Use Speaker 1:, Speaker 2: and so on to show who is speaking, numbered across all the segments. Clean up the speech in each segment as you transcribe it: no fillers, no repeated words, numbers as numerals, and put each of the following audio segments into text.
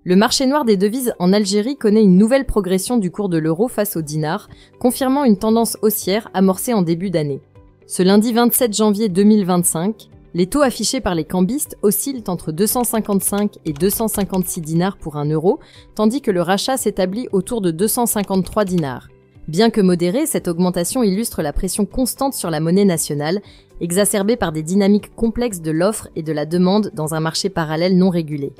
Speaker 1: Le marché noir des devises en Algérie connaît une nouvelle progression du cours de l'euro face au dinar, confirmant une tendance haussière amorcée en début d'année. Ce lundi 27 janvier 2025, les taux affichés par les cambistes oscillent entre 255 et 256 dinars pour 1 euro, tandis que le rachat s'établit autour de 253 dinars. Bien que modérée, cette augmentation illustre la pression constante sur la monnaie nationale, exacerbée par des dynamiques complexes de l'offre et de la demande dans un marché parallèle non régulé.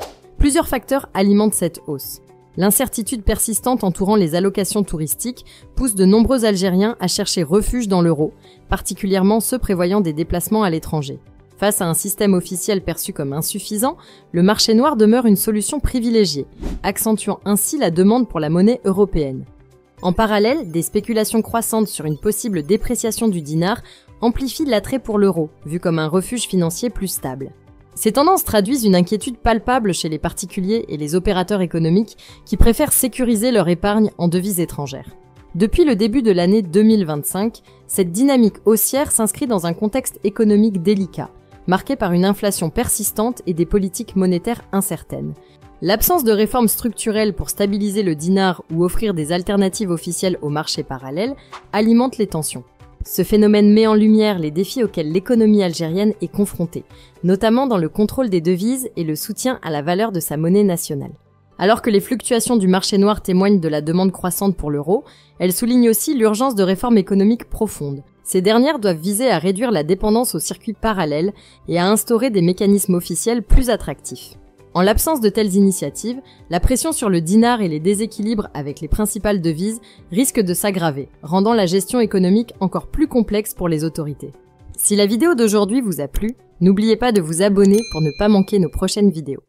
Speaker 1: Plusieurs facteurs alimentent cette hausse. L'incertitude persistante entourant les allocations touristiques pousse de nombreux Algériens à chercher refuge dans l'euro, particulièrement ceux prévoyant des déplacements à l'étranger. Face à un système officiel perçu comme insuffisant, le marché noir demeure une solution privilégiée, accentuant ainsi la demande pour la monnaie européenne. En parallèle, des spéculations croissantes sur une possible dépréciation du dinar amplifient l'attrait pour l'euro, vu comme un refuge financier plus stable. Ces tendances traduisent une inquiétude palpable chez les particuliers et les opérateurs économiques qui préfèrent sécuriser leur épargne en devises étrangères. Depuis le début de l'année 2025, cette dynamique haussière s'inscrit dans un contexte économique délicat, marqué par une inflation persistante et des politiques monétaires incertaines. L'absence de réformes structurelles pour stabiliser le dinar ou offrir des alternatives officielles au marché parallèle alimente les tensions. Ce phénomène met en lumière les défis auxquels l'économie algérienne est confrontée, notamment dans le contrôle des devises et le soutien à la valeur de sa monnaie nationale. Alors que les fluctuations du marché noir témoignent de la demande croissante pour l'euro, elles soulignent aussi l'urgence de réformes économiques profondes. Ces dernières doivent viser à réduire la dépendance aux circuits parallèles et à instaurer des mécanismes officiels plus attractifs. En l'absence de telles initiatives, la pression sur le dinar et les déséquilibres avec les principales devises risquent de s'aggraver, rendant la gestion économique encore plus complexe pour les autorités. Si la vidéo d'aujourd'hui vous a plu, n'oubliez pas de vous abonner pour ne pas manquer nos prochaines vidéos.